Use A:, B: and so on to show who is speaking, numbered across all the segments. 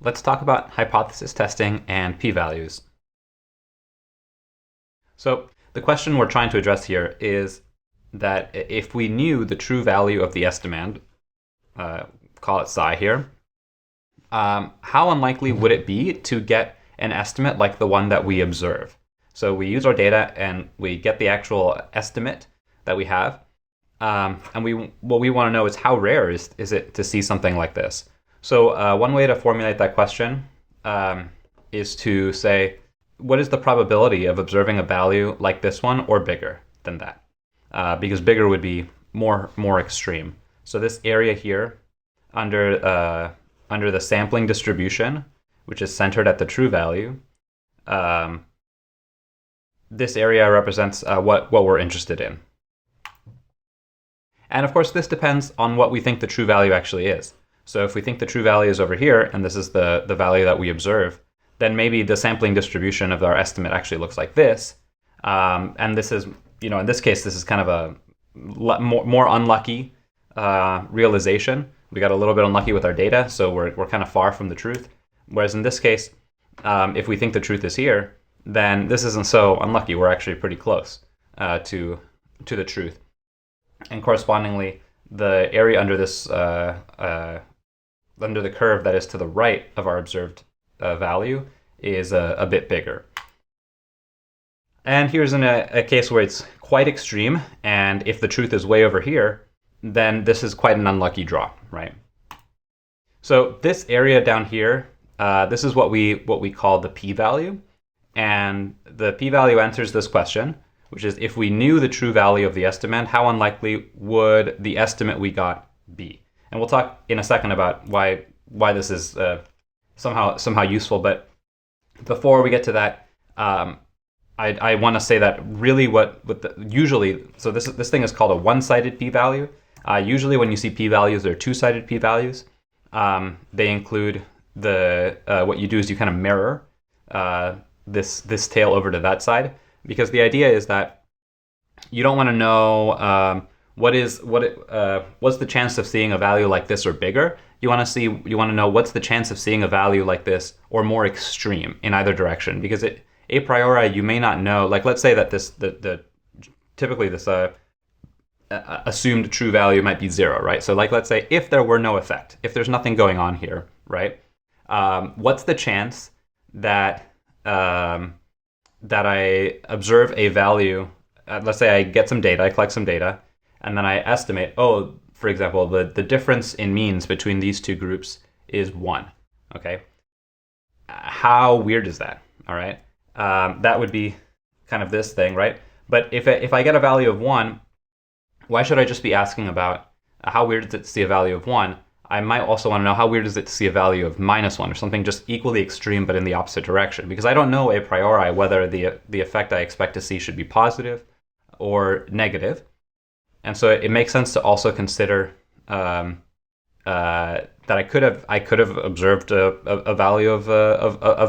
A: let's talk about hypothesis testing and p-values. So the question we're trying to address here is that if we knew the true value of the estimand, call it psi here, how unlikely would it be to get an estimate like the one that we observe? So we use our data and we get the actual estimate that we have. And what we want to know is how rare is it to see something like this? So one way to formulate that question is to say, what is the probability of observing a value like this one or bigger than that? Because bigger would be more extreme. So this area here under the sampling distribution, which is centered at the true value, this area represents what we're interested in. And of course, this depends on what we think the true value actually is. So if we think the true value is over here, and this is the value that we observe, then maybe the sampling distribution of our estimate actually looks like this. And this is, in this case, this is kind of a more unlucky realization. We got a little bit unlucky with our data, so we're kind of far from the truth. Whereas in this case, if we think the truth is here, then this isn't so unlucky. We're actually pretty close to the truth. And correspondingly, the area under this under the curve that is to the right of our observed value is a bit bigger. And here's a case where it's quite extreme, and if the truth is way over here, then this is quite an unlucky draw, right? So this area down here, this is what we call the p-value, and the p-value answers this question, which is if we knew the true value of the estimand, how unlikely would the estimate we got be? And we'll talk in a second about why this is somehow useful. But before we get to that, I want to say that really usually, so this thing is called a one-sided p-value. Usually when you see p-values, they're two-sided p-values. They include what you do is you kind of mirror this tail over to that side, because the idea is that you don't want to know what's the chance of seeing a value like this or bigger. You want to know what's the chance of seeing a value like this or more extreme in either direction, because a priori you may not know. Like let's say that typically this assumed true value might be 0, right? So like let's say if there were no effect, if there's nothing going on here, right? What's the chance that I observe a value? Let's say I get some data, I collect some data, and then I estimate, for example, the difference in means between these two groups is 1, okay? How weird is that, all right? That would be kind of this thing, right? But if I get a value of 1, why should I just be asking about how weird is it to see a value of 1? I might also want to know how weird is it to see a value of -1 or something just equally extreme but in the opposite direction, because I don't know a priori whether the effect I expect to see should be positive or negative. And so it makes sense to also consider that I could have observed a value of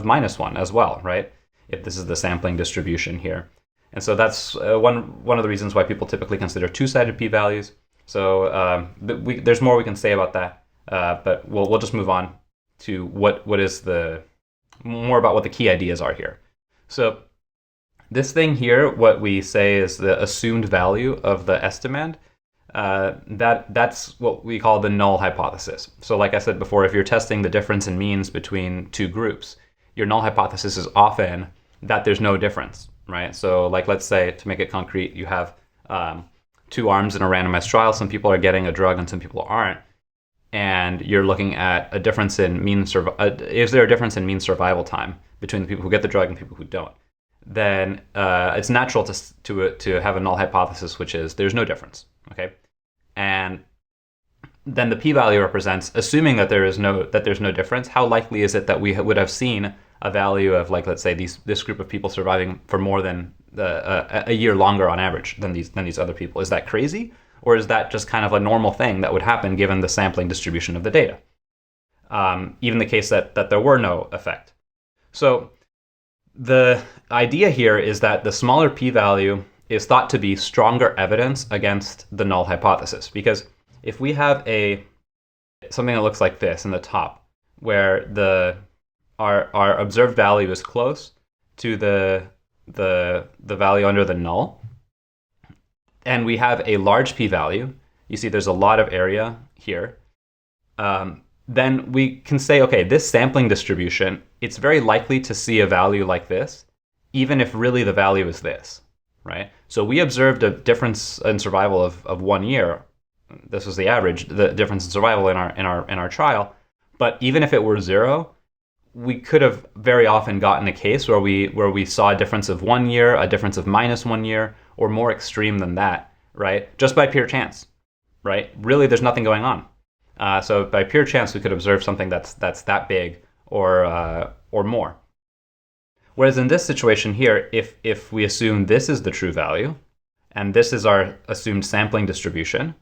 A: -1 as well, right? If this is the sampling distribution here. And so that's one of the reasons why people typically consider two-sided p-values. So there's more we can say about that, but we'll just move on to what is more about what the key ideas are here. So this thing here, what we say is the assumed value of the estimand. That's what we call the null hypothesis. So like I said before, if you're testing the difference in means between two groups, your null hypothesis is often that there's no difference, right? So like let's say, to make it concrete, you have two arms in a randomized trial. Some people are getting a drug and some people aren't. And you're looking at a difference in is there a difference in mean survival time between the people who get the drug and people who don't? Then it's natural to have a null hypothesis, which is there's no difference, okay? And then the p-value represents, assuming that there's no difference, how likely is it that we would have seen a value of, like, let's say this group of people surviving for more than a year longer on average than these other people? Is that crazy, or is that just kind of a normal thing that would happen given the sampling distribution of the data? Even the case that there were no effect. So the idea here is that the smaller p-value is thought to be stronger evidence against the null hypothesis, because if we have something that looks like this in the top, where our observed value is close to the value under the null, and we have a large p-value, you see there's a lot of area here, then we can say, okay, this sampling distribution, it's very likely to see a value like this, even if really the value is this, right? So we observed a difference in survival of 1 year. This was the average, the difference in survival in our trial. But even if it were 0, we could have very often gotten a case where we saw a difference of 1 year, a difference of -1 year, or more extreme than that, right? Just by pure chance, right? Really, there's nothing going on. So by pure chance, we could observe something that's that big or more. Whereas in this situation here, if we assume this is the true value, and this is our assumed sampling distribution,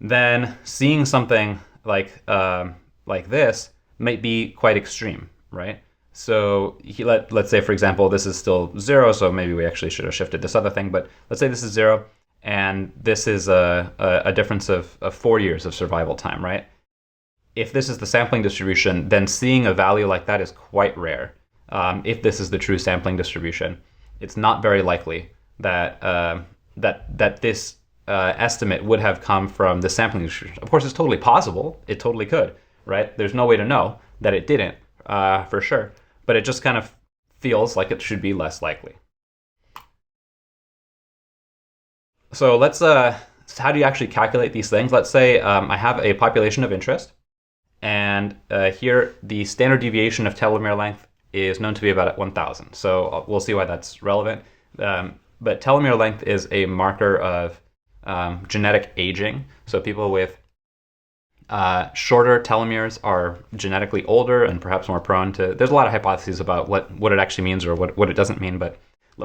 A: then seeing something like this might be quite extreme, right? So let's say, for example, this is still 0, so maybe we actually should have shifted this other thing, but let's say this is 0, and this is a difference of 4 years of survival time, right? If this is the sampling distribution, then seeing a value like that is quite rare. If this is the true sampling distribution, it's not very likely that that this estimate would have come from the sampling distribution. Of course, it's totally possible. It totally could, right? There's no way to know that it didn't, for sure. But it just kind of feels like it should be less likely. So let's, how do you actually calculate these things? Let's say I have a population of interest, and here the standard deviation of telomere length is known to be about 1,000. So we'll see why that's relevant. But telomere length is a marker of genetic aging. So people with shorter telomeres are genetically older and perhaps more prone to... There's a lot of hypotheses about what it actually means or what it doesn't mean. But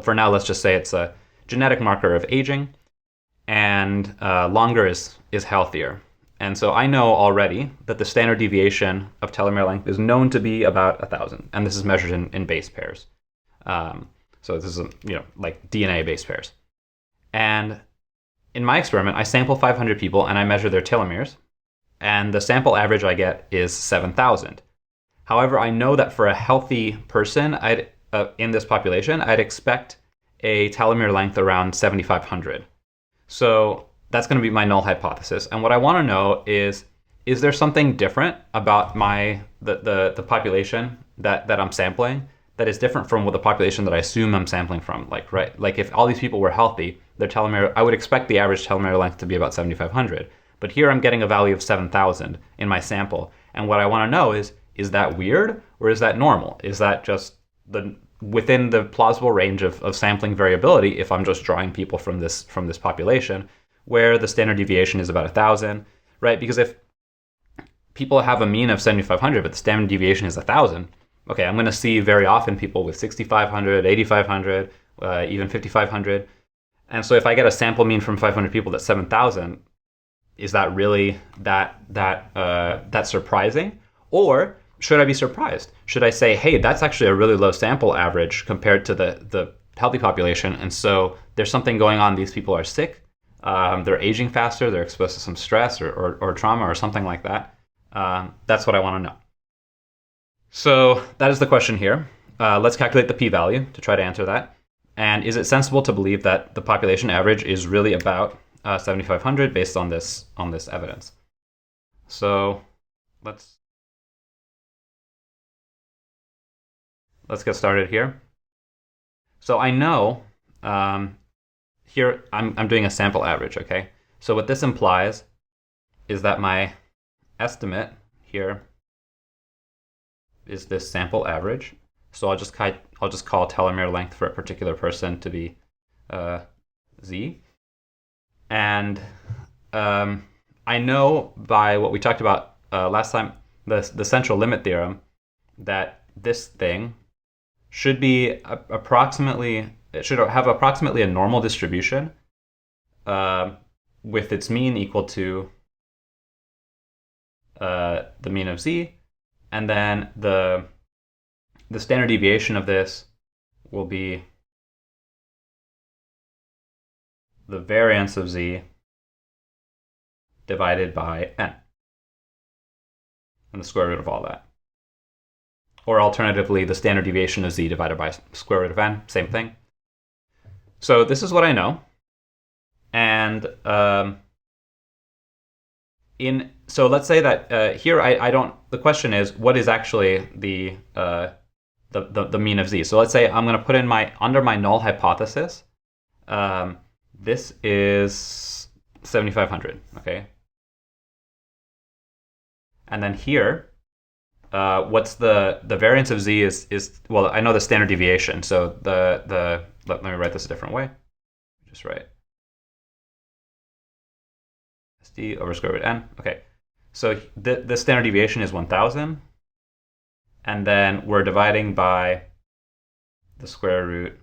A: for now, let's just say it's a genetic marker of aging, and longer is healthier. And so I know already that the standard deviation of telomere length is known to be about 1,000, and this is measured in base pairs. So this is like DNA base pairs. And in my experiment, I sample 500 people and I measure their telomeres, and the sample average I get is 7,000. However, I know that for a healthy person, in this population, I'd expect a telomere length around 7,500. So that's going to be my null hypothesis. And what I want to know is there something different about the population that I'm sampling that is different from what the population that I assume I'm sampling from? Like if all these people were healthy, their telomere, I would expect the average telomere length to be about 7,500. But here I'm getting a value of 7,000 in my sample. And what I want to know is that weird or is that normal? Is that just within the plausible range of sampling variability if I'm just drawing people from this population, where the standard deviation is about 1,000, right? Because if people have a mean of 7,500, but the standard deviation is 1,000, okay, I'm going to see very often people with 6,500, 8,500, even 5,500. And so if I get a sample mean from 500 people that's 7,000, is that really that surprising? Or should I be surprised? Should I say, hey, that's actually a really low sample average compared to the healthy population, and so there's something going on. These people are sick. They're aging faster. They're exposed to some stress or trauma or something like that. That's what I want to know. So that is the question here. Let's calculate the p-value to try to answer that. And is it sensible to believe that the population average is really about 7,500 based on this evidence? So let's get started here. So I know here I'm doing a sample average, okay? So what this implies is that my estimate here is this sample average. So I'll just call telomere length for a particular person to be Z. And I know by what we talked about last time, the central limit theorem, that this thing should be it should have approximately a normal distribution with its mean equal to the mean of Z, and then the standard deviation of this will be the variance of Z divided by n, and the square root of all that. or alternatively, the standard deviation of z divided by square root of n, same thing. So this is what I know. And so let's say that here I don't. The question is, what is actually the mean of z? So let's say I'm going to put in under my null hypothesis. This is 7,500. Okay. And then here, what's the variance of z is well, I know the standard deviation. So let me write this a different way. Just write SD over square root n. Okay, so the standard deviation is 1,000, and then we're dividing by the square root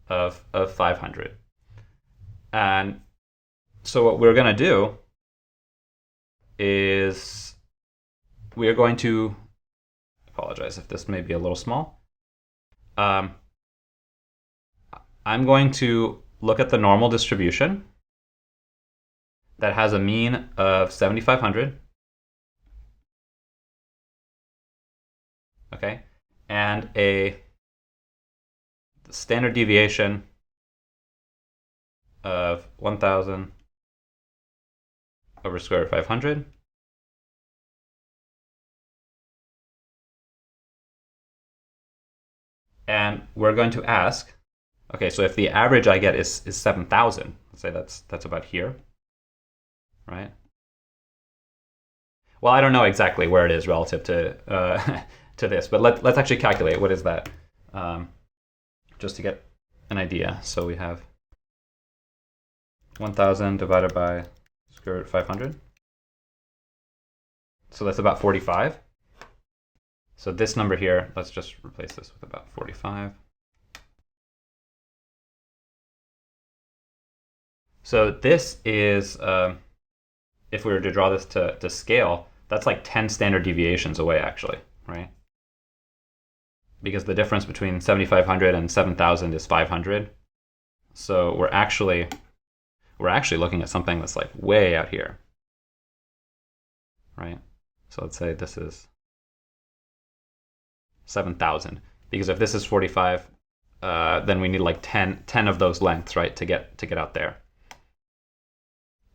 A: of 500. And so what we're going to do is we are going to apologize if this may be a little small. I'm going to look at the normal distribution that has a mean of 7,500. Okay, and a standard deviation of 1,000 over square root of 500. And we're going to ask, okay, so if the average I get is 7,000, let's say that's about here, right? Well, I don't know exactly where it is relative to to this, but let's actually calculate what is that, just to get an idea. So we have 1,000 divided by square root of 500. So that's about 45. So this number here, let's just replace this with about 45. So this is, if we were to draw this to scale, that's like 10 standard deviations away, actually, right? Because the difference between 7,500 and 7,000 is 500. So we're actually looking at something that's like way out here, right? So let's say this is 7,000, because if this is 45, then we need like 10 of those lengths, right, to get out there.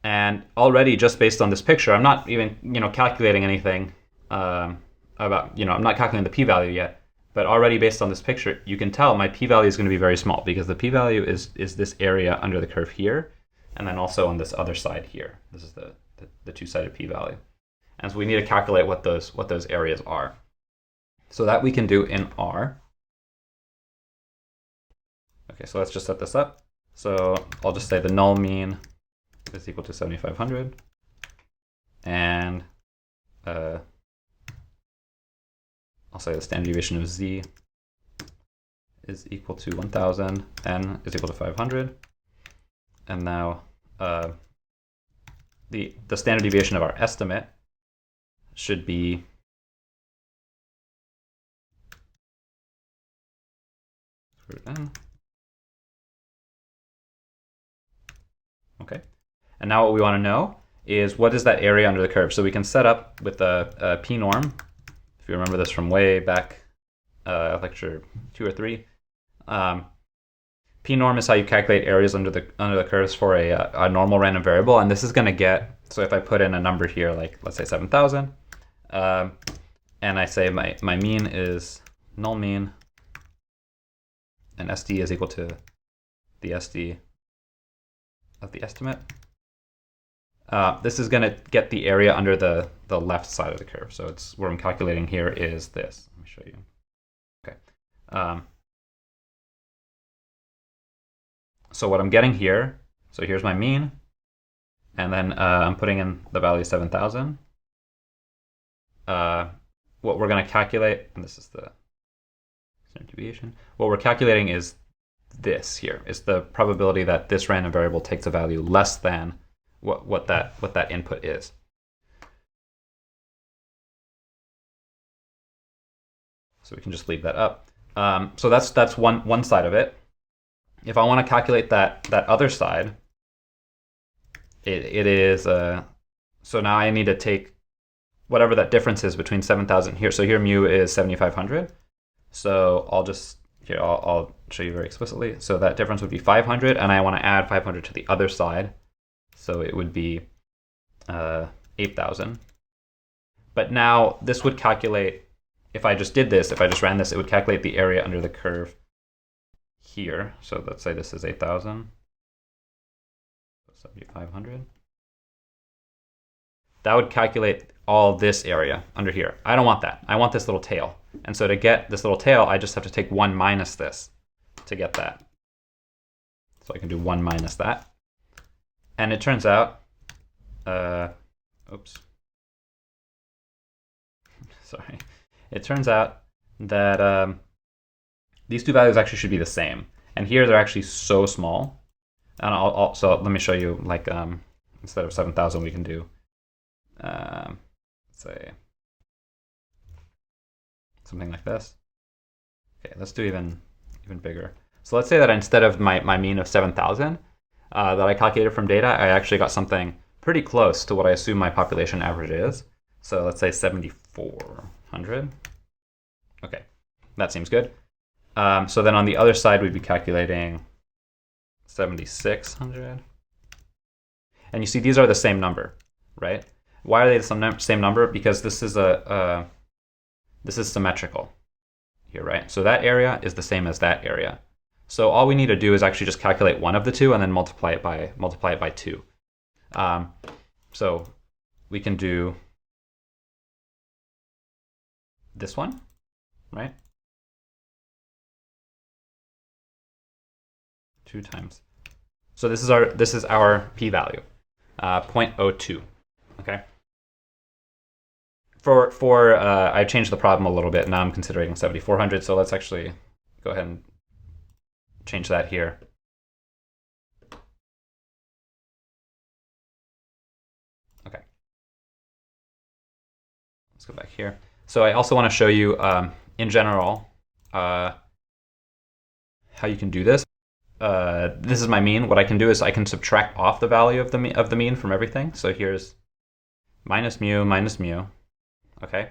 A: And already, just based on this picture, I'm not even calculating anything about I'm not calculating the p-value yet, but already based on this picture, you can tell my p-value is going to be very small, because the p-value is this area under the curve here, and then also on this other side here. This is the two-sided p-value, and so we need to calculate what those areas are. So that we can do in R. Okay, so let's just set this up. So I'll just say the null mean is equal to 7,500, and I'll say the standard deviation of z is equal to 1,000, n is equal to 500, and now the standard deviation of our estimate should be n. Okay, and now what we want to know is what is that area under the curve. So we can set up with a p norm. If you remember this from way back, lecture 2 or 3, p norm is how you calculate areas under the curves for a normal random variable. And this is going to get, so if I put in a number here, like let's say 7,000, and I say my mean is null mean, and SD is equal to the SD of the estimate. This is going to get the area under the left side of the curve. So it's what I'm calculating here is this. Let me show you. Okay. So what I'm getting here, so here's my mean, and then I'm putting in the value 7,000. What we're going to calculate, and this is the standard deviation, what we're calculating is this here. It's the probability that this random variable takes a value less than what that input is. So we can just leave that up. So that's one side of it. If I want to calculate that other side, it is so now I need to take whatever that difference is between 7,000 here. So here mu is 7,500. So I'll show you very explicitly. So that difference would be 500, and I want to add 500 to the other side. So it would be 8,000. But now this would calculate, if I just did this, if I just ran this, it would calculate the area under the curve here. So let's say this is 8,000. 7,500. That would calculate all this area under here. I don't want that. I want this little tail. And so to get this little tail, I just have to take 1 minus this to get that. So I can do 1 minus that. And it turns out, oops. Sorry. It turns out that these two values actually should be the same. And here they're actually so small. And so let me show you, like, instead of 7,000, we can do, let's say, something like this. Okay, let's do even bigger. So let's say that instead of my mean of 7,000 that I calculated from data, I actually got something pretty close to what I assume my population average is. So let's say 7,400. Okay, that seems good. So then on the other side, we'd be calculating 7,600. And you see these are the same number, right? Why are they the same number? Because this is this is symmetrical here, right? So that area is the same as that area. So all we need to do is actually just calculate one of the two and then multiply it by 2. So we can do this one, right? 2 times. So this is our p-value, 0.02. Okay. I changed the problem a little bit. Now I'm considering 7,400. So let's actually go ahead and change that here. Okay. Let's go back here. So I also want to show you, in general, how you can do this. This is my mean. What I can do is I can subtract off the value of the mean from everything. So here's minus mu, okay?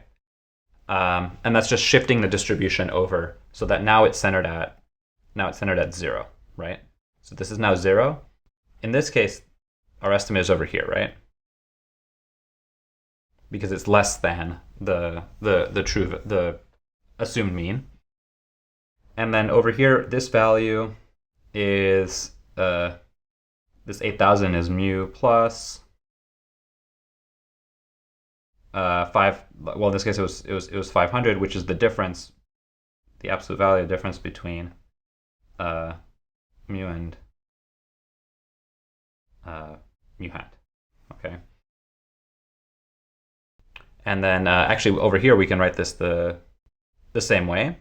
A: And that's just shifting the distribution over so that now it's centered at 0, right? So this is now 0. In this case, our estimate is over here, right? Because it's less than the assumed mean. And then over here, this value is this 8,000 is mu plus 5. Well, in this case, it was 500, which is the difference, the absolute value difference between mu and mu hat. Okay. And then actually over here we can write this the same way.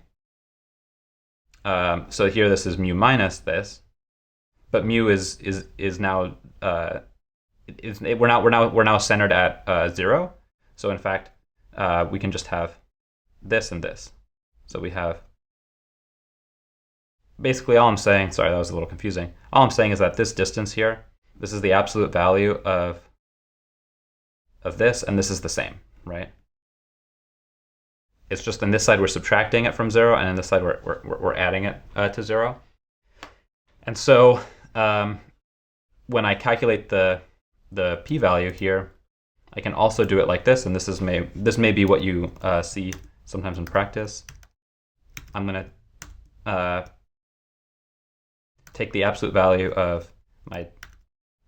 A: So here this is mu minus this, but mu is now we're now centered at 0. So in fact, we can just have this and this. So we have basically all I'm saying. Sorry, that was a little confusing. All I'm saying is that this distance here, this is the absolute value of this, and this is the same, right? It's just on this side we're subtracting it from 0, and on this side we're adding it to 0. And so when I calculate the p-value here, I can also do it like this, and this may be what you see sometimes in practice. I'm going to take the absolute value of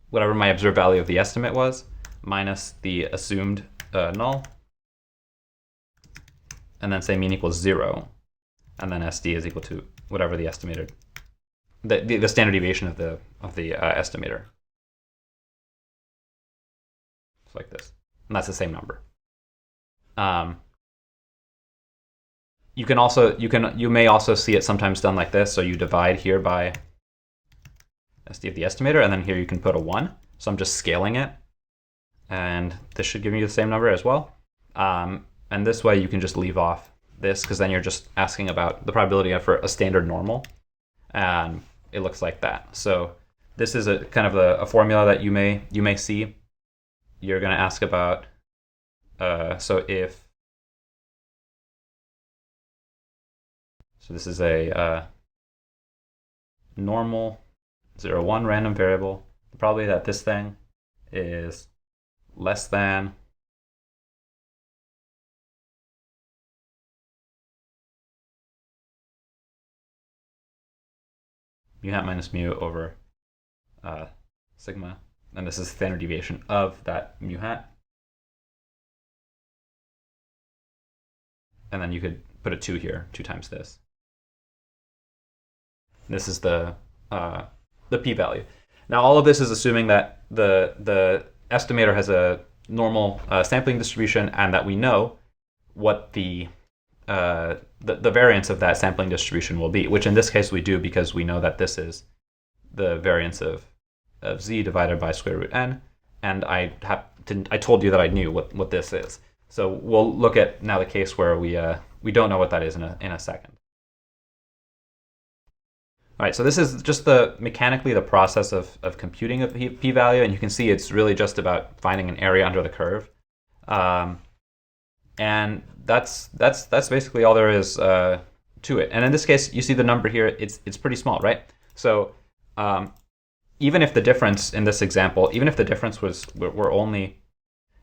A: whatever my observed value of the estimate was, minus the assumed null, and then say mean equals 0, and then SD is equal to whatever the estimated, the standard deviation of the estimator. It's like this, and that's the same number. You may also see it sometimes done like this. So you divide here by SD of the estimator, and then here you can put a 1. So I'm just scaling it, and this should give you the same number as well. And this way you can just leave off this, because then you're just asking about the probability for a standard normal, and it looks like that. So this is a kind of a formula that you may see. You're going to ask about so this is a normal 0, 1 random variable, the probability that this thing is less than mu hat minus mu over sigma, and this is standard deviation of that mu hat. And then you could put a 2 here, 2 times this. This is the p-value. Now all of this is assuming that the estimator has a normal sampling distribution and that we know what the variance of that sampling distribution will be, which in this case we do because we know that this is the variance of z divided by square root n, and I told you that I knew what this is. So we'll look at now the case where we don't know what that is in a second. All right, so this is just mechanically the process of computing a p-value, and you can see it's really just about finding an area under the curve, and that's basically all there is to it. And in this case, you see the number here; it's pretty small, right? So even if the difference in this example, even if the difference were only,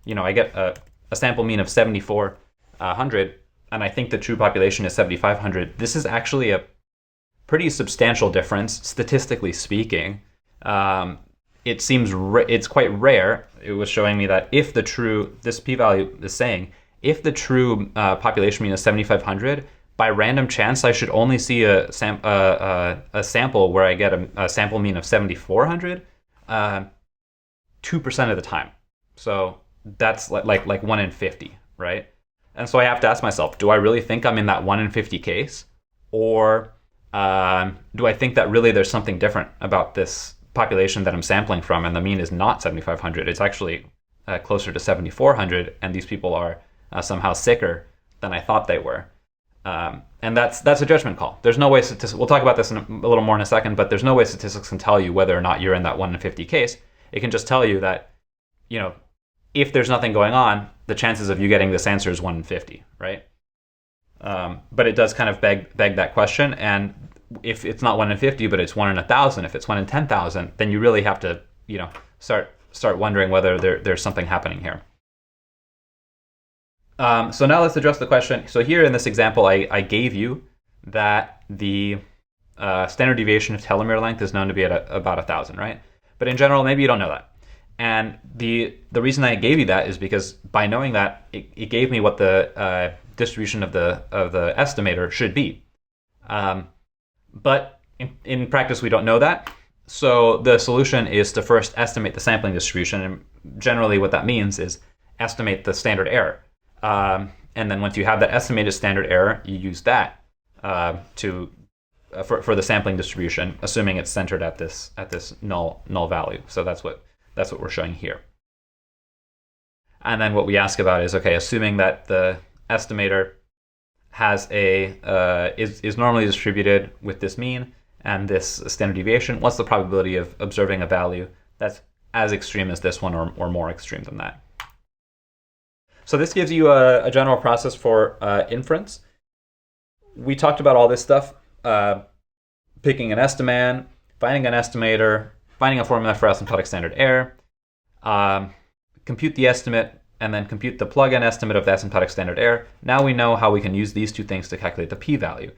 A: I get a sample mean of 7,400, and I think the true population is 7,500. This is actually a pretty substantial difference, statistically speaking. It seems it's quite rare. It was showing me that if this p-value is saying, if the true population mean is 7,500, by random chance, I should only see a sample where I get a sample mean of 7,400 2% of the time. So that's like 1 in 50, right? And so I have to ask myself, do I really think I'm in that 1 in 50 case? Or do I think that really there's something different about this population that I'm sampling from, and the mean is not 7,500? It's actually closer to 7,400, and these people are somehow sicker than I thought they were. And that's a judgment call. There's no way we'll talk about this a little more in a second, but there's no way statistics can tell you whether or not you're in that 1 in 50 case. It can just tell you that, if there's nothing going on, the chances of you getting this answer is 1 in 50, right? But it does kind of beg that question. And if it's not 1 in 50, but it's 1 in 1,000, if it's 1 in 10,000, then you really have to, start wondering whether there's something happening here. So now let's address the question. So here in this example, I gave you that the standard deviation of telomere length is known to be at about 1,000, right? But in general, maybe you don't know that. And the reason I gave you that is because by knowing that, it gave me what the distribution of the estimator should be. But in practice, we don't know that. So the solution is to first estimate the sampling distribution. And generally what that means is estimate the standard error. And then once you have that estimated standard error, you use that for the sampling distribution, assuming it's centered at this null value. So that's what we're showing here. And then what we ask about is, okay, assuming that the estimator has is normally distributed with this mean and this standard deviation, what's the probability of observing a value that's as extreme as this one or more extreme than that? So this gives you a general process for inference. We talked about all this stuff, picking an estiman, finding an estimator, finding a formula for asymptotic standard error, compute the estimate, and then compute the plug-in estimate of the asymptotic standard error. Now we know how we can use these two things to calculate the p-value,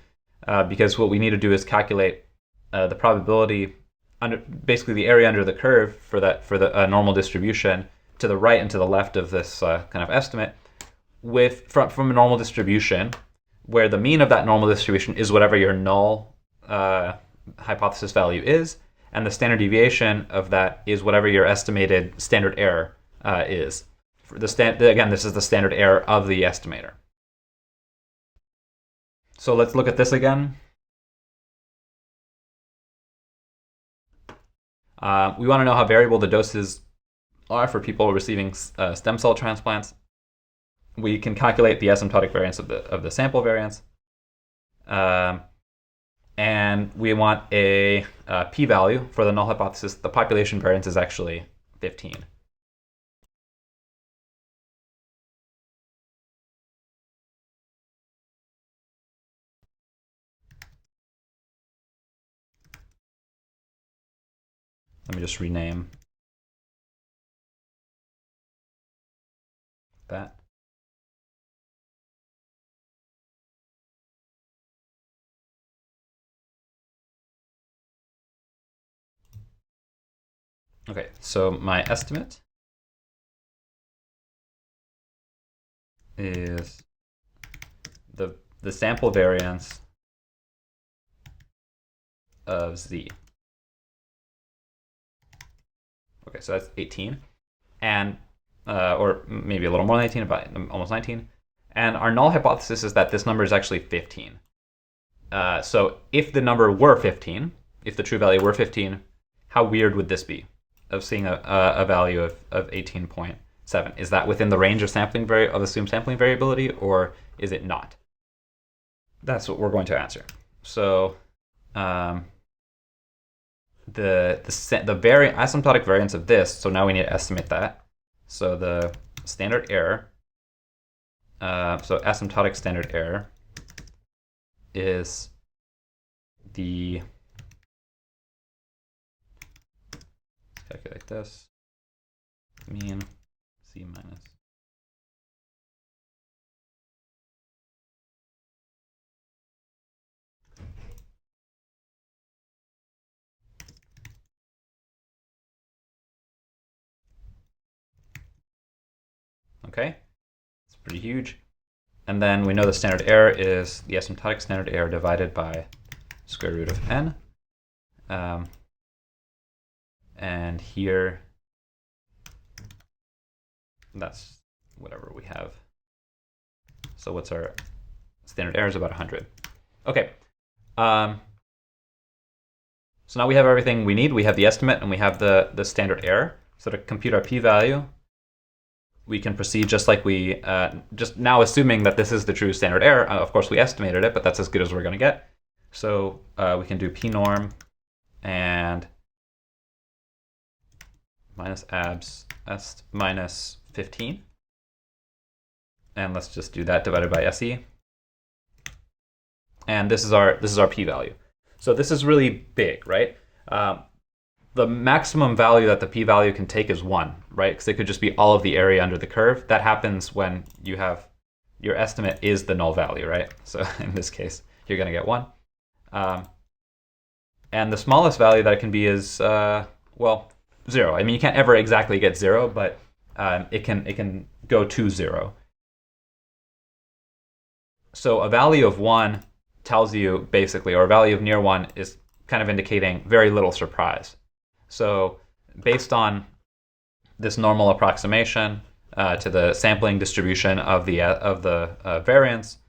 A: because what we need to do is calculate the probability, basically the area under the curve for the normal distribution to the right and to the left of this kind of estimate from a normal distribution, where the mean of that normal distribution is whatever your null hypothesis value is, and the standard deviation of that is whatever your estimated standard error is. Again, this is the standard error of the estimator. So let's look at this again. We want to know how variable the doses are for people receiving stem cell transplants. We can calculate the asymptotic variance of the sample variance. And we want a p-value for the null hypothesis. The population variance is actually 15. Let me just rename that. Okay, so my estimate is the sample variance of z. Okay, so that's 18, and or maybe a little more than 18, about almost 19. And our null hypothesis is that this number is actually 15. So if the number were 15, if the true value were 15, how weird would this be of seeing a value of 18.7? Is that within the range of assumed sampling variability, or is it not? That's what we're going to answer. So the asymptotic variance of this, so now we need to estimate that. So the standard error, so asymptotic standard error is the, let's calculate this, mean z minus. Okay, it's pretty huge. And then we know the standard error is the asymptotic standard error divided by square root of n. And here, that's whatever we have. So what's our standard error? Is about 100. Okay. So now we have everything we need. We have the estimate and we have the standard error. So to compute our p-value, we can proceed just like we, just now assuming that this is the true standard error. Of course, we estimated it, but that's as good as we're going to get. So we can do p-norm and minus abs est minus 15. And let's just do that divided by SE. And this is our p-value. So this is really big, right? The maximum value that the p-value can take is 1, right? Because it could just be all of the area under the curve. That happens when you have your estimate is the null value, right? So in this case, you're going to get 1. And the smallest value that it can be is, well, 0. I mean, you can't ever exactly get 0, but it can go to 0. So a value of 1 tells you basically, or a value of near 1 is kind of indicating very little surprise. So based on this normal approximation to the sampling distribution of the variance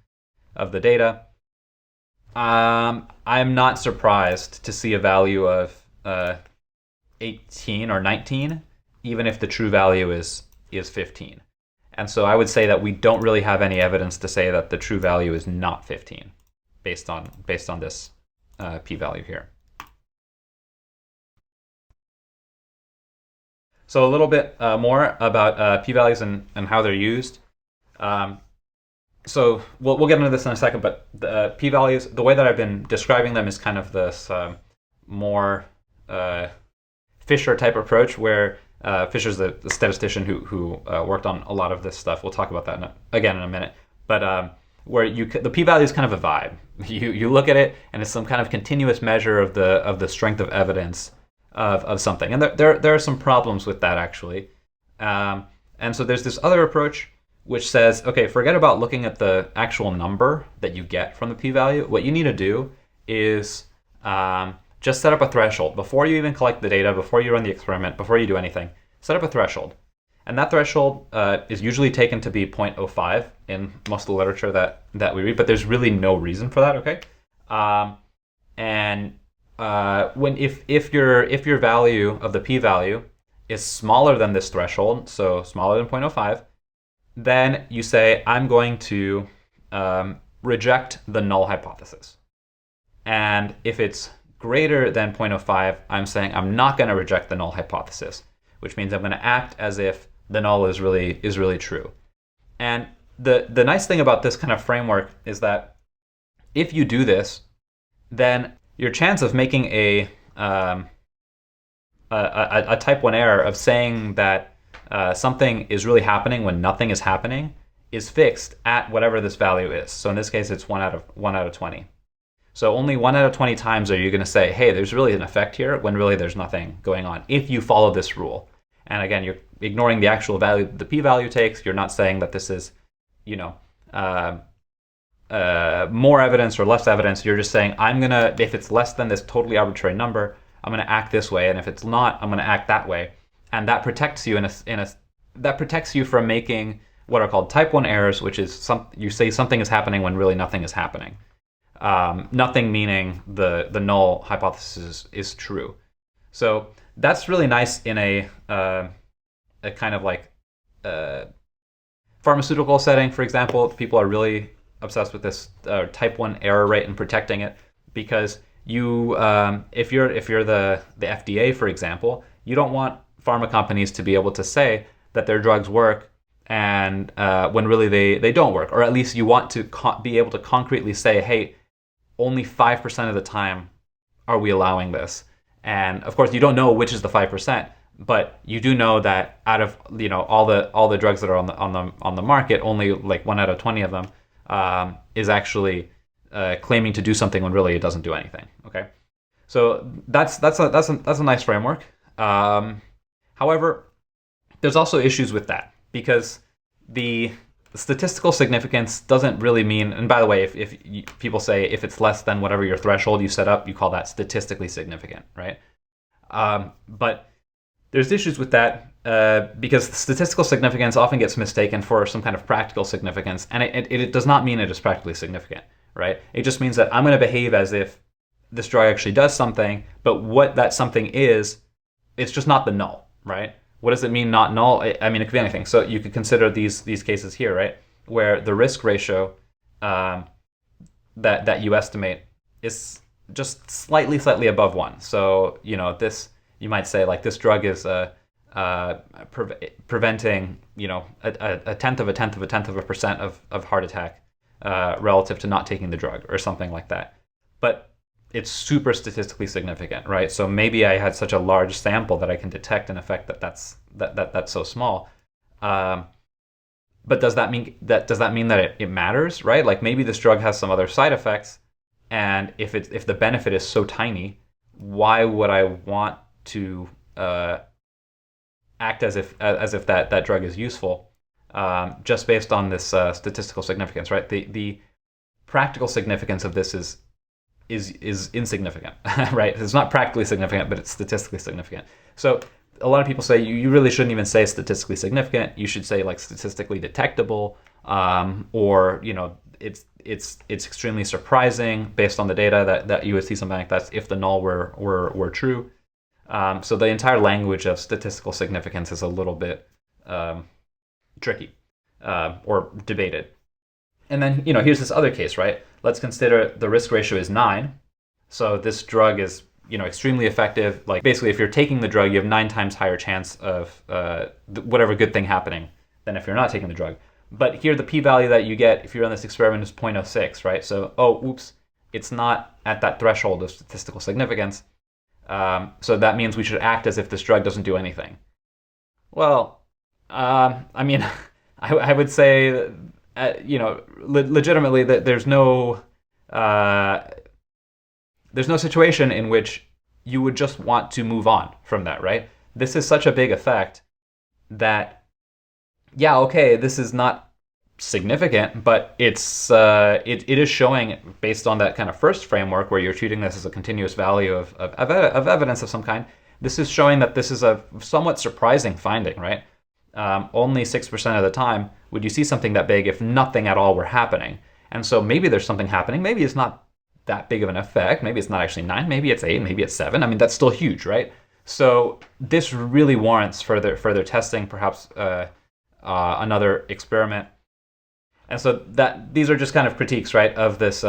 A: of the data, I'm not surprised to see a value of 18 or 19, even if the true value is 15. And so I would say that we don't really have any evidence to say that the true value is not 15 based on this p-value here. So a little bit more about p-values and how they're used. So we'll get into this in a second, but the p-values, the way that I've been describing them is kind of this more Fisher type approach, where Fisher's the statistician who worked on a lot of this stuff. We'll talk about that again in a minute. But where the p-value is kind of a vibe. You look at it, and it's some kind of continuous measure of the strength of evidence of something. And there are some problems with that, actually. And so there's this other approach which says, okay, forget about looking at the actual number that you get from the p-value. What you need to do is just set up a threshold. Before you even collect the data, before you run the experiment, before you do anything, set up a threshold. And that threshold is usually taken to be 0.05 in most of the literature that we read, but there's really no reason for that, okay? If your value of the p-value is smaller than this threshold, so smaller than 0.05, then you say, I'm going to reject the null hypothesis. And if it's greater than 0.05, I'm saying I'm not going to reject the null hypothesis, which means I'm going to act as if the null is really true. And the nice thing about this kind of framework is that if you do this, then your chance of making a a type 1 error of saying that something is really happening when nothing is happening is fixed at whatever this value is. So in this case, it's 1 out of 20. So only 1 out of 20 times are you going to say, hey, there's really an effect here, when really there's nothing going on, if you follow this rule. And again, you're ignoring the actual value the p-value takes. You're not saying that this is, more evidence or less evidence. You're just saying, if it's less than this totally arbitrary number, I'm going to act this way, and if it's not, I'm going to act that way. And that protects you that protects you from making what are called type 1 errors, which is you say something is happening when really nothing is happening. Nothing meaning the null hypothesis is true. So that's really nice in a kind of like pharmaceutical setting, for example. People are really obsessed with this type 1 error rate and protecting it, because you, if you're the FDA, for example, you don't want pharma companies to be able to say that their drugs work and when really they don't work, or at least you want to be able to concretely say, hey, only 5% of the time are we allowing this. And of course, you don't know which is the 5%, but you do know that out of all the drugs that are on the market, only like 1 out of 20 of them is actually claiming to do something when really it doesn't do anything. Okay, so that's a nice framework. However, there's also issues with that, because the statistical significance doesn't really mean, and by the way, if people say if it's less than whatever your threshold you set up, you call that statistically significant, right? But there's issues with that because statistical significance often gets mistaken for some kind of practical significance, and it does not mean it is practically significant, right? It just means that I'm going to behave as if this drug actually does something, but what that something is, it's just not the null, right? What does it mean, not null? I mean, it could be anything. So you could consider these cases here, right, where the risk ratio that you estimate is just slightly above 1. So this, you might say, like, this drug is preventing a tenth of a percent of heart attack relative to not taking the drug, or something like that. But it's super statistically significant, right? So maybe I had such a large sample that I can detect an effect that's so small. But does that mean that it matters, right? Like, maybe this drug has some other side effects, and if the benefit is so tiny, why would I want to act as if that drug is useful just based on this statistical significance, right? The practical significance of this is insignificant, right? It's not practically significant, but it's statistically significant. So a lot of people say you really shouldn't even say statistically significant. You should say like statistically detectable, or it's extremely surprising based on the data that you would see something like that if the null were true. So the entire language of statistical significance is a little bit tricky or debated. And then, here's this other case, right? Let's consider the risk ratio is 9. So this drug is, extremely effective. Like, basically, if you're taking the drug, you have 9 times higher chance of whatever good thing happening than if you're not taking the drug. But here, the p-value that you get if you run this experiment is 0.06, right? So, oops, it's not at that threshold of statistical significance. So that means we should act as if this drug doesn't do anything. Well, I mean, I would say, legitimately, that there's no situation in which you would just want to move on from that, right? This is such a big effect that, yeah, okay, this is not significant, but it is showing, based on that kind of first framework where you're treating this as a continuous value of evidence of some kind, this is showing that this is a somewhat surprising finding, right? Only 6% of the time would you see something that big if nothing at all were happening. And so maybe there's something happening. Maybe it's not that big of an effect. Maybe it's not actually 9. Maybe it's 8. Maybe it's 7. I mean, that's still huge, right? So this really warrants further testing, perhaps another experiment. And so these are just kind of critiques, right, of this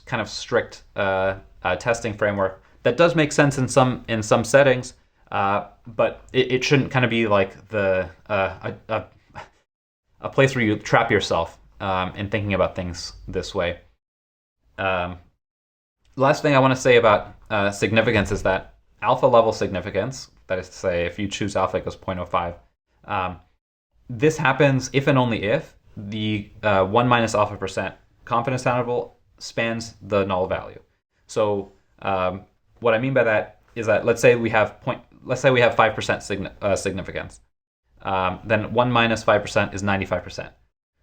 A: kind of strict testing framework that does make sense in some settings, but it shouldn't kind of be like a place where you trap yourself in thinking about things this way. Last thing I want to say about significance is that alpha level significance, that is to say, if you choose alpha equals 0.05, this happens if and only if the 1 minus alpha percent confidence interval spans the null value. So what I mean by that is that let's say we have 5% significance. Then 1 minus 5% is 95%.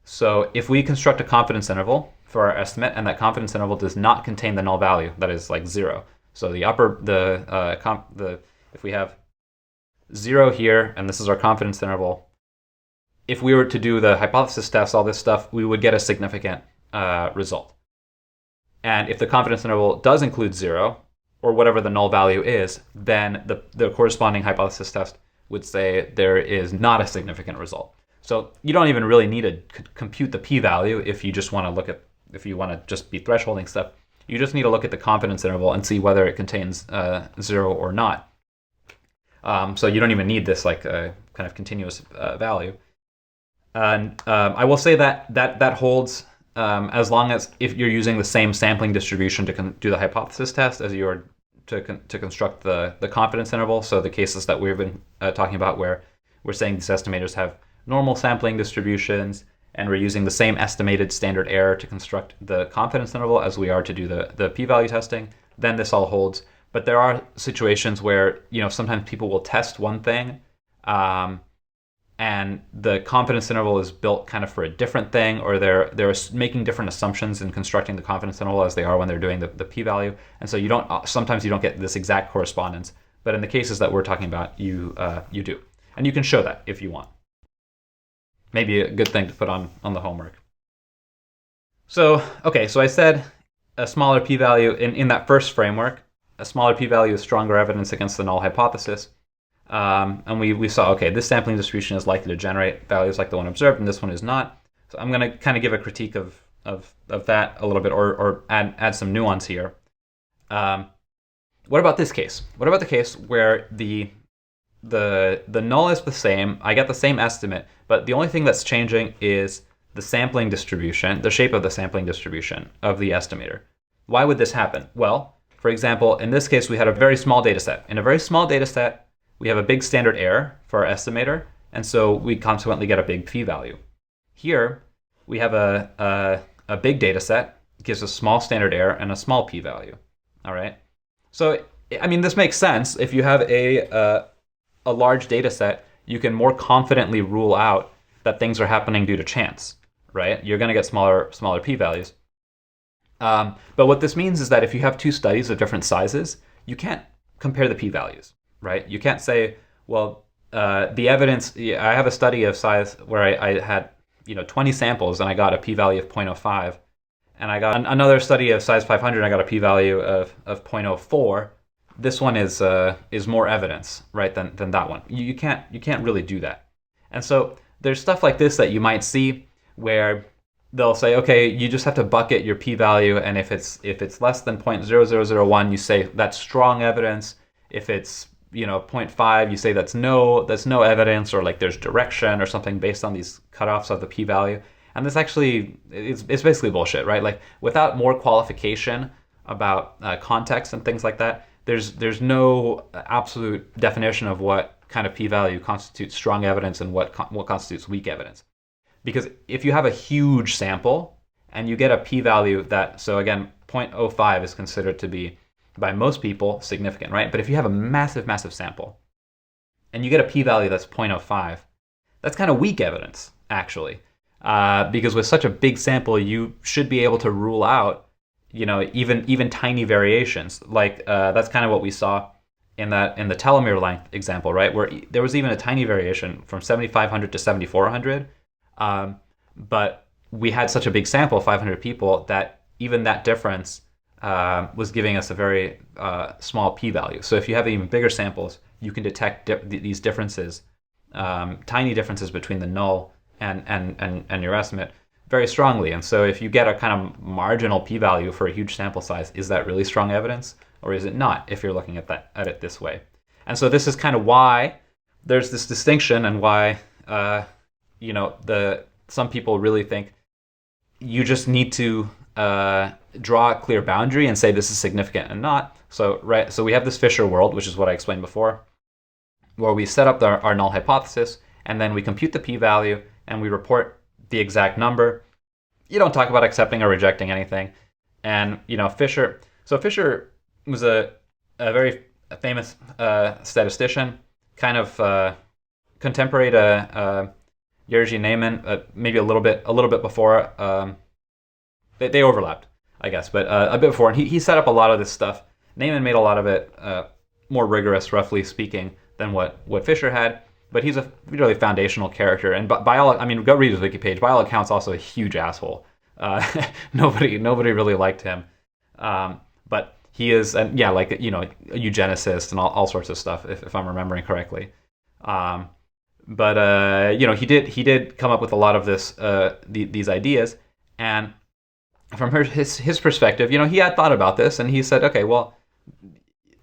A: So if we construct a confidence interval for our estimate, and that confidence interval does not contain the null value, that is like 0. So if we have 0 here, and this is our confidence interval, if we were to do the hypothesis tests, all this stuff, we would get a significant result. And if the confidence interval does include 0, or whatever the null value is, then the corresponding hypothesis test would say there is not a significant result. So you don't even really need to compute the p-value if you just want to if you want to just be thresholding stuff. You just need to look at the confidence interval and see whether it contains 0 or not. So you don't even need this like kind of continuous value. And I will say that holds as long as if you're using the same sampling distribution to do the hypothesis test as you are to construct the confidence interval. So the cases that we've been talking about where we're saying these estimators have normal sampling distributions, and we're using the same estimated standard error to construct the confidence interval as we are to do the p-value testing, then this all holds. But there are situations where, sometimes people will test one thing, and the confidence interval is built kind of for a different thing, or they're making different assumptions in constructing the confidence interval as they are when they're doing the p-value. And so sometimes you don't get this exact correspondence. But in the cases that we're talking about, you do. And you can show that if you want. Maybe a good thing to put on the homework. So I said a smaller p-value in that first framework, a smaller p-value is stronger evidence against the null hypothesis. And we saw, this sampling distribution is likely to generate values like the one observed, and this one is not. So I'm going to kind of give a critique of that a little bit, or add some nuance here. What about this case? What about the case where the null is the same, I get the same estimate, but the only thing that's changing is the sampling distribution, the shape of the sampling distribution of the estimator? Why would this happen? Well, for example, in this case, we had a very small data set. In a very small data set, we have a big standard error for our estimator, and so we consequently get a big p-value. Here, we have a big data set, gives a small standard error and a small p-value. All right. So, this makes sense. If you have a large data set, you can more confidently rule out that things are happening due to chance, right? You're going to get smaller p-values. But what this means is that if you have two studies of different sizes, you can't compare the p-values, right? You can't say, well, the evidence, I have a study of size where I had 20 samples and I got a p-value of 0.05, and I got another study of size 500 and I got a p-value of 0.04. This one is more evidence, right, than that one. You can't really do that. And so there's stuff like this that you might see where they'll say, okay, you just have to bucket your p-value, and if it's less than 0.0001, you say that's strong evidence. If it's 0.5, you say that's no evidence, or like there's direction or something based on these cutoffs of the p-value. And this actually it's basically bullshit, right? Like without more qualification about context and things like that, there's no absolute definition of what kind of p-value constitutes strong evidence and what constitutes weak evidence. Because if you have a huge sample and you get a p-value so again, 0.05 is considered to be, by most people, significant, right? But if you have a massive, massive sample and you get a p-value that's 0.05, that's kind of weak evidence, actually. Because with such a big sample, you should be able to rule out even tiny variations. Like that's kind of what we saw in the telomere length example, right? Where there was even a tiny variation from 7,500 to 7,400. But we had such a big sample, 500 people, that even that difference was giving us a very small p-value. So if you have even bigger samples, you can detect these differences, tiny differences between the null and your estimate very strongly. And so if you get a kind of marginal p-value for a huge sample size, is that really strong evidence, or is it not, if you're looking at it this way? And so this is kind of why there's this distinction, and why some people really think you just need to draw a clear boundary and say this is significant and not. So so we have this Fisher world, which is what I explained before, where we set up our null hypothesis, and then we compute the p-value, and we report the exact number. You don't talk about accepting or rejecting anything. And Fisher. So Fisher was a very famous statistician, kind of contemporary to Jerzy Neyman, maybe a little bit before. They overlapped, I guess, but a bit before. And he set up a lot of this stuff. Neyman made a lot of it more rigorous, roughly speaking, than what Fisher had. But he's a really foundational character. And by all, I mean, go read his wiki page. By all accounts, also a huge asshole. Nobody really liked him. But he is, and yeah, like, a eugenicist and all sorts of stuff, if I'm remembering correctly. But he did come up with a lot of these ideas, and from his perspective, he had thought about this, and he said, okay, well,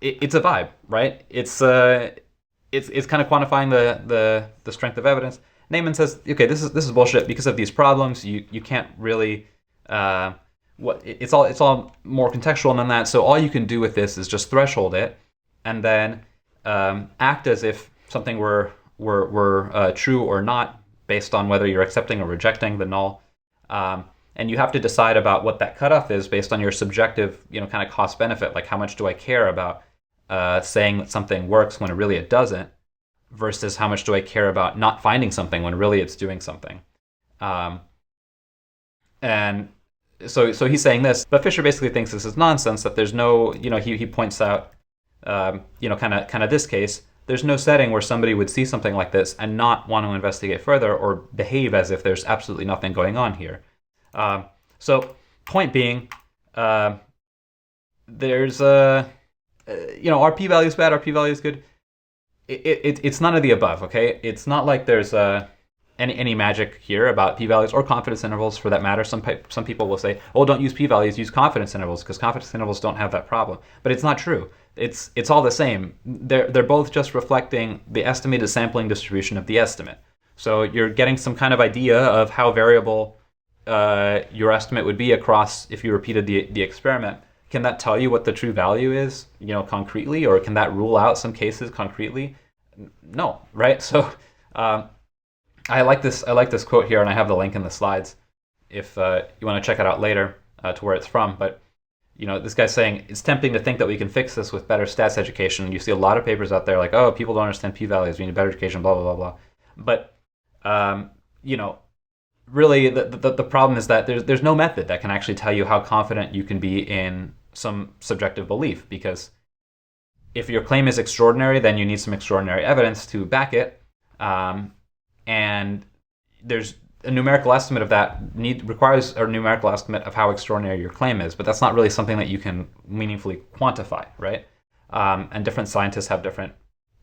A: it's a vibe, right? It's kind of quantifying the strength of evidence. Neyman says, okay, this is bullshit because of these problems. You can't really it's all more contextual than that. So all you can do with this is just threshold it, and then act as if something were true or not based on whether you're accepting or rejecting the null. And you have to decide about what that cutoff is based on your subjective, kind of cost benefit. Like, how much do I care about saying that something works when really it doesn't, versus how much do I care about not finding something when really it's doing something. And so he's saying this, but Fisher basically thinks this is nonsense, that there's no, he points out, kind of this case, there's no setting where somebody would see something like this and not want to investigate further or behave as if there's absolutely nothing going on here. So point being, there's are p-values bad, are p-values good? It's none of the above, okay? It's not like there's any magic here about p-values or confidence intervals, for that matter. Some people will say, oh, don't use p-values, use confidence intervals, because confidence intervals don't have that problem. But it's not true. It's all the same. They're both just reflecting the estimated sampling distribution of the estimate. So you're getting some kind of idea of how variable your estimate would be across if you repeated the experiment. Can that tell you what the true value is, concretely, or can that rule out some cases concretely? No, right? So I like this quote here, and I have the link in the slides if you want to check it out later to where it's from. But this guy's saying it's tempting to think that we can fix this with better stats education. You see a lot of papers out there like, oh, people don't understand p-values, we need better education, blah blah blah blah. But really the problem is that there's no method that can actually tell you how confident you can be in some subjective belief, because if your claim is extraordinary, then you need some extraordinary evidence to back it, and there's a numerical estimate of that requires a numerical estimate of how extraordinary your claim is, but that's not really something that you can meaningfully quantify, right? And different scientists have different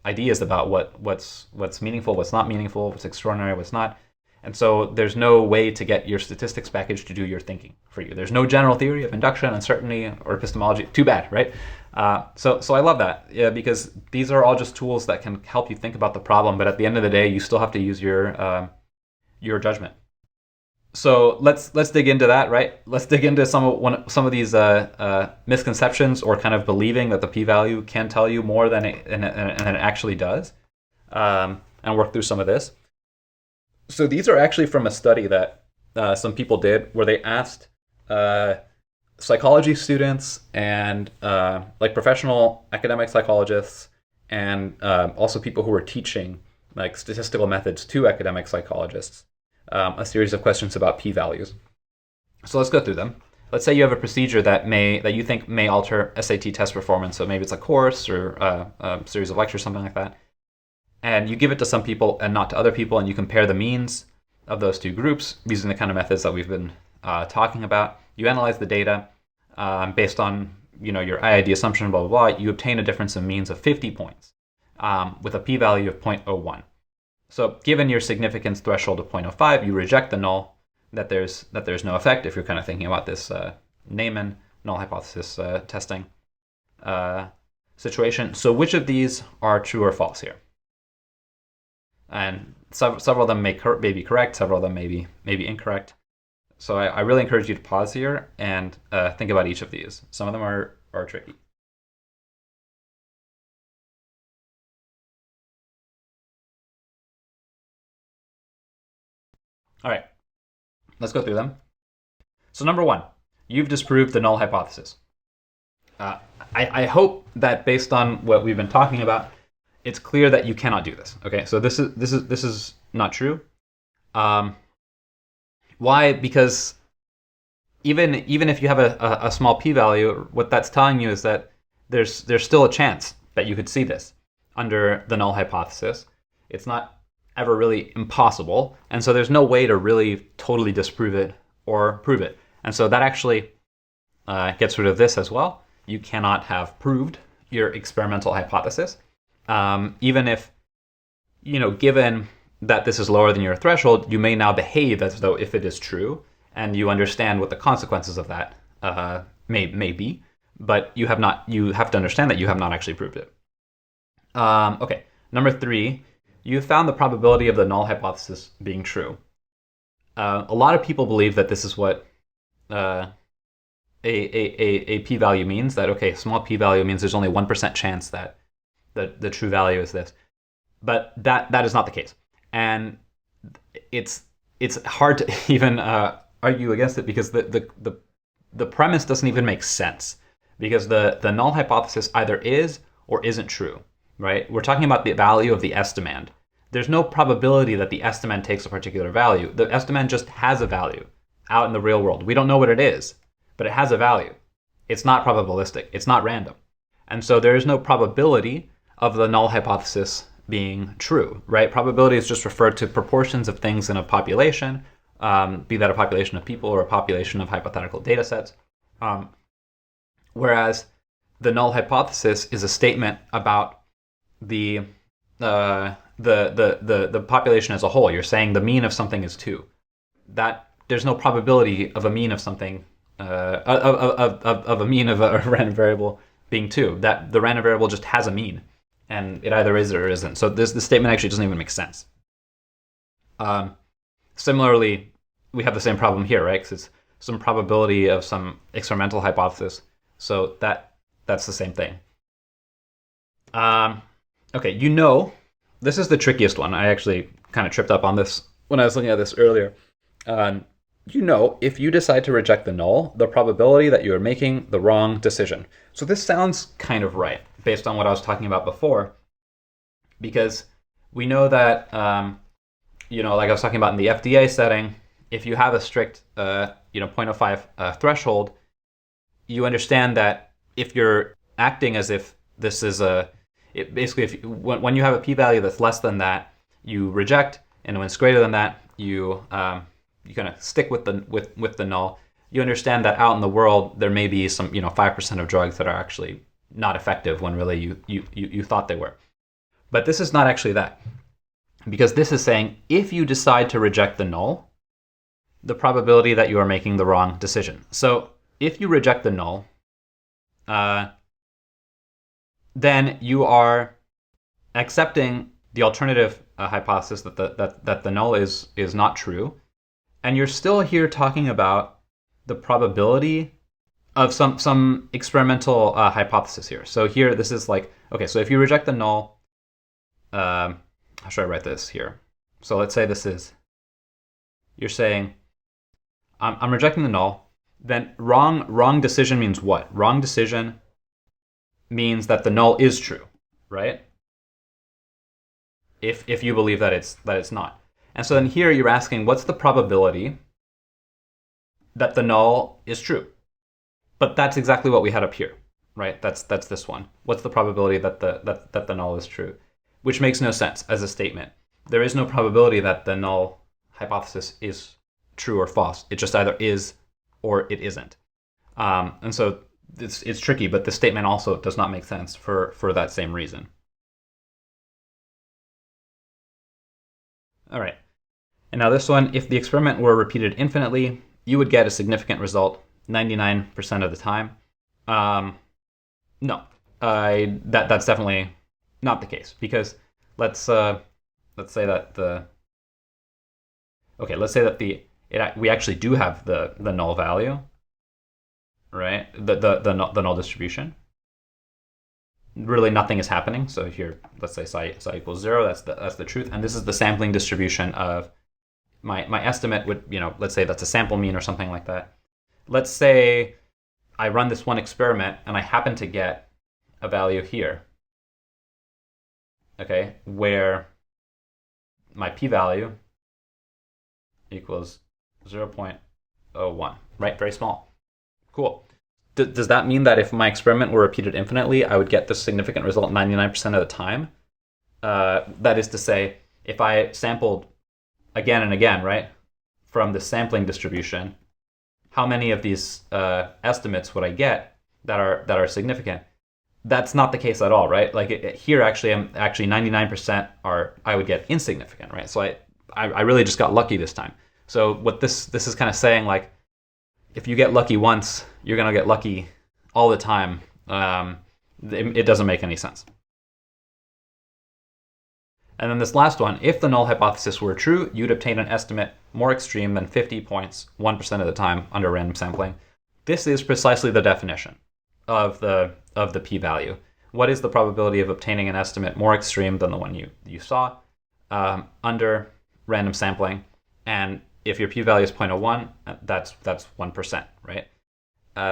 A: ideas about what's meaningful, what's not meaningful, what's extraordinary, what's not. And so there's no way to get your statistics package to do your thinking for you. There's no general theory of induction, uncertainty, or epistemology. Too bad, right? So I love that, yeah, because these are all just tools that can help you think about the problem, but at the end of the day, you still have to use your judgment. So let's dig into that, right? Let's dig into some of these misconceptions, or kind of believing that the p-value can tell you more than it actually does, and work through some of this. So these are actually from a study that some people did, where they asked psychology students and like professional academic psychologists, and also people who were teaching like statistical methods to academic psychologists, a series of questions about p-values. So let's go through them. Let's say you have a procedure that you think may alter SAT test performance. So maybe it's a course or a series of lectures, something like that. And you give it to some people and not to other people, and you compare the means of those two groups using the kind of methods that we've been talking about. You analyze the data based on your IID assumption, blah, blah, blah. You obtain a difference in means of 50 points with a p-value of 0.01. So given your significance threshold of 0.05, you reject the null, that there's no effect if you're kind of thinking about this Neyman null hypothesis testing situation. So which of these are true or false here? And several of them may be correct, several of them may be incorrect. So I really encourage you to pause here and think about each of these. Some of them are tricky. All right, let's go through them. So number one, you've disproved the null hypothesis. Uh, I hope that based on what we've been talking about, it's clear that you cannot do this. Okay, so this is not true. Why? Because even if you have a small p-value, what that's telling you is that there's still a chance that you could see this under the null hypothesis. It's not ever really impossible, and so there's no way to really totally disprove it or prove it. And so that actually gets rid of this as well. You cannot have proved your experimental hypothesis, even if, given that this is lower than your threshold, you may now behave as though if it is true, and you understand what the consequences of that may be, but you have to understand that you have not actually proved it. Okay, number three, you found the probability of the null hypothesis being true. A lot of people believe that this is what a p-value means, that, okay, small p-value means there's only 1% chance that the true value is this. But that is not the case. And it's hard to even argue against it, because the premise doesn't even make sense, because the null hypothesis either is or isn't true, right? We're talking about the value of the estimand. There's no probability that the estimand takes a particular value. The estimand just has a value out in the real world. We don't know what it is, but it has a value. It's not probabilistic. It's not random. And so there is no probability of the null hypothesis being true, right? Probability is just referred to proportions of things in a population, be that a population of people or a population of hypothetical data sets. Whereas the null hypothesis is a statement about the population as a whole. You're saying the mean of something is 2. That there's no probability of a mean of something, of a mean of a random variable being 2. That the random variable just has a mean, and it either is or isn't. So this statement actually doesn't even make sense. Similarly, we have the same problem here, right? Because it's some probability of some experimental hypothesis. So that's the same thing. Okay, this is the trickiest one. I actually kind of tripped up on this when I was looking at this earlier. If you decide to reject the null, the probability that you are making the wrong decision. So this sounds kind of right, based on what I was talking about before, because we know that, like I was talking about in the FDA setting, if you have a strict, 0.05 threshold, you understand that if you're acting as if this is when you have a p-value that's less than that, you reject, and when it's greater than that, you kind of stick with the null. You understand that out in the world there may be some 5% of drugs that are actually not effective when really you thought they were. But this is not actually that, because this is saying if you decide to reject the null, the probability that you are making the wrong decision. So if you reject the null, then you are accepting the alternative hypothesis that the null is not true, and you're still here talking about the probability of some experimental hypothesis here. So here, this is like, okay, so if you reject the null, how should I write this here? So let's say you're saying, I'm rejecting the null, then wrong decision means what? Wrong decision means that the null is true, right? If you believe that it's not. And so then here you're asking, what's the probability that the null is true? But that's exactly what we had up here, right? That's this one. What's the probability that the null is true? Which makes no sense as a statement. There is no probability that the null hypothesis is true or false. It just either is or it isn't. And so it's tricky, but the statement also does not make sense for that same reason. All right. And now this one, if the experiment were repeated infinitely, you would get a significant result 99% of the time. No, that's definitely not the case, because let's say that we actually do have the null value, right? The null distribution. Really nothing is happening. So here, let's say psi equals 0. That's the truth, and this is the sampling distribution of my estimate would, let's say that's a sample mean or something like that. Let's say I run this one experiment and I happen to get a value here, okay, where my p-value equals 0.01, right? Very small. Cool. Does that mean that if my experiment were repeated infinitely, I would get this significant result 99% of the time? That is to say, if I sampled again and again, right, from the sampling distribution, how many of these estimates would I get that are significant? That's not the case at all, right? Like here, actually, 99% I would get insignificant, right? So I really just got lucky this time. So what this is kind of saying, like, if you get lucky once, you're gonna get lucky all the time. It doesn't make any sense. And then this last one, if the null hypothesis were true, you'd obtain an estimate more extreme than 50 points 1% of the time under random sampling. This is precisely the definition of the p-value. What is the probability of obtaining an estimate more extreme than the one you saw under random sampling? And if your p-value is 0.01, that's 1%, right?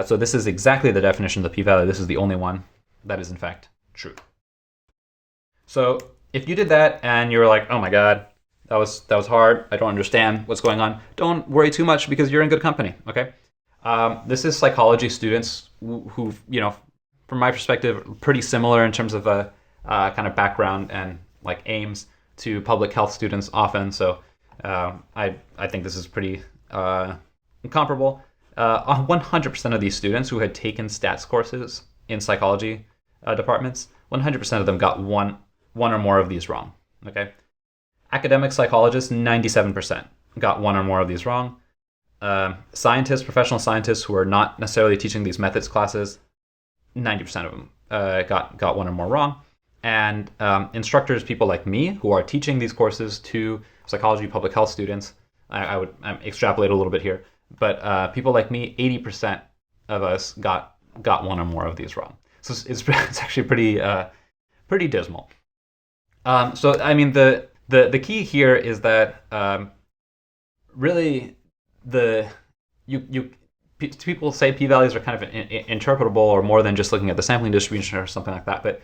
A: So this is exactly the definition of the p-value. This is the only one that is in fact true. So if you did that and you're like, oh my God, that was hard, I don't understand what's going on, don't worry too much because you're in good company, okay? This is psychology students who, from my perspective, pretty similar in terms of a kind of background and like aims to public health students often. So I think this is pretty comparable. 100% of these students who had taken stats courses in psychology departments, 100% of them got one or more of these wrong. Okay, academic psychologists, 97% got one or more of these wrong. Scientists, professional scientists who are not necessarily teaching these methods classes, 90% of them got one or more wrong. And instructors, people like me, who are teaching these courses to psychology, public health students, I would extrapolate a little bit here, but people like me, 80% of us got one or more of these wrong. So it's actually pretty dismal. So I mean, the key here is that really people say p-values are kind of interpretable or more than just looking at the sampling distribution or something like that, but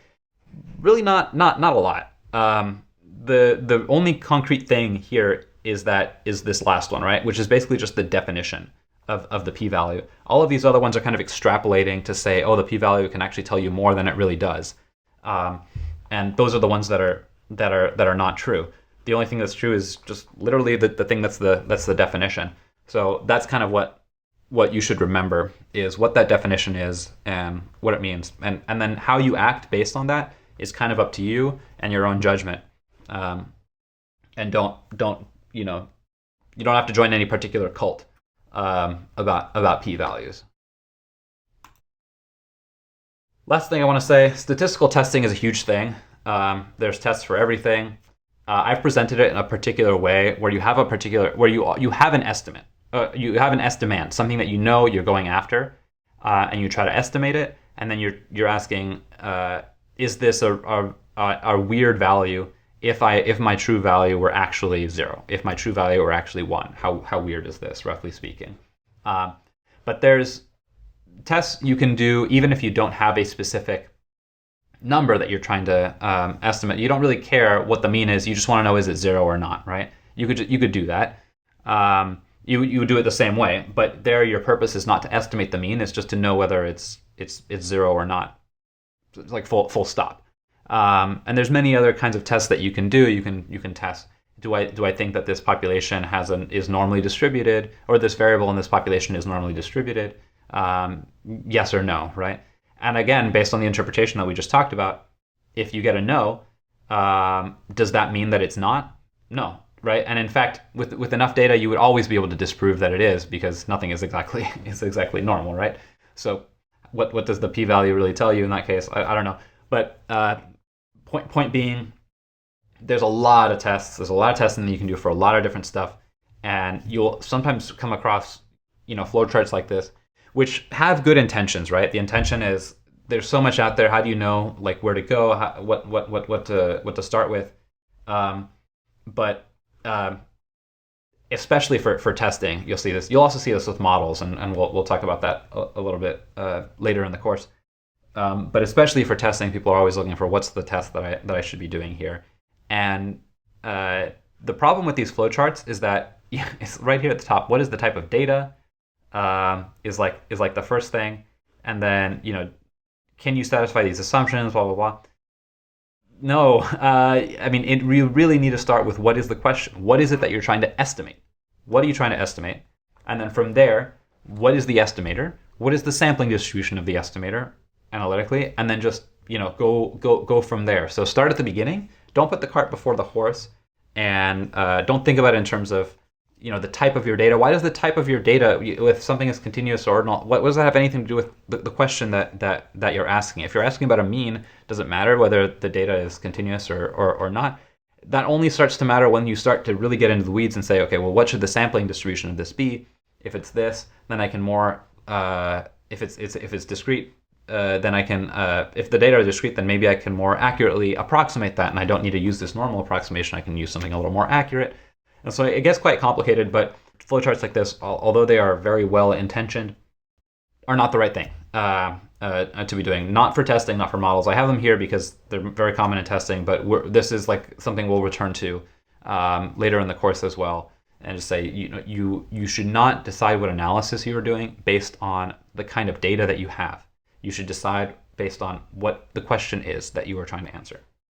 A: really not a lot. The only concrete thing here is this last one, right? Which is basically just the definition of the p-value. All of these other ones are kind of extrapolating to say, oh, the p-value can actually tell you more than it really does. And those are the ones that are not true. The only thing that's true is just literally the thing that's the definition. So that's kind of what you should remember, is what that definition is and what it means. And then how you act based on that is kind of up to you and your own judgment. And don't you don't have to join any particular cult about p-values. Last thing I want to say, statistical testing is a huge thing. There's tests for everything. I've presented it in a particular way where you have you have an estimate. You have an estimand, something that you're going after, and you try to estimate it, and then you're asking, is this a weird value if my true value were actually 0, if my true value were actually 1? How weird is this, roughly speaking? But there's tests you can do even if you don't have a specific number that you're trying to estimate. You don't really care what the mean is. You just want to know, is it 0 or not, right? You could do that. You would do it the same way, but there your purpose is not to estimate the mean. It's just to know whether it's 0 or not. It's like full stop. And there's many other kinds of tests that you can do. You can test, do I think that this population is normally distributed, or this variable in this population is normally distributed? Yes or no, right? And again, based on the interpretation that we just talked about, if you get a no, does that mean that it's not? No, right? And in fact, with enough data, you would always be able to disprove that it is, because nothing is exactly normal, right? So what does the p-value really tell you in that case? I don't know. But point being, there's a lot of tests. There's a lot of testing that you can do for a lot of different stuff, and you'll sometimes come across flowcharts like this, which have good intentions, right? The intention is, there's so much out there. How do you know like where to go? What to start with? But especially for testing, you'll see this. You'll also see this with models, and we'll talk about that a little bit later in the course. But especially for testing, people are always looking for what's the test that I should be doing here. And the problem with these flowcharts is that it's right here at the top. What is the type of data? Is like the first thing, and then can you satisfy these assumptions? Blah blah blah. No, I mean, you really need to start with what is the question? What is it that you're trying to estimate? What are you trying to estimate? And then from there, what is the estimator? What is the sampling distribution of the estimator analytically? And then just go from there. So start at the beginning. Don't put the cart before the horse, and don't think about it in terms of the type of your data. Why does the type of your data, if something is continuous or ordinal, what does that have anything to do with the question that you're asking? If you're asking about a mean, does it matter whether the data is continuous or not? That only starts to matter when you start to really get into the weeds and say, okay, well, what should the sampling distribution of this be? If it's this, then I can more, if it's discrete, then I can, if the data are discrete, then maybe I can more accurately approximate that, and I don't need to use this normal approximation. I can use something a little more accurate. And so it gets quite complicated, but flowcharts like this, although they are very well intentioned, are not the right thing to be doing. Not for testing, not for models. I have them here because they're very common in testing, but this is like something we'll return to later in the course as well. And just say, you should not decide what analysis you are doing based on the kind of data that you have. You should decide based on what the question is that you are trying to answer.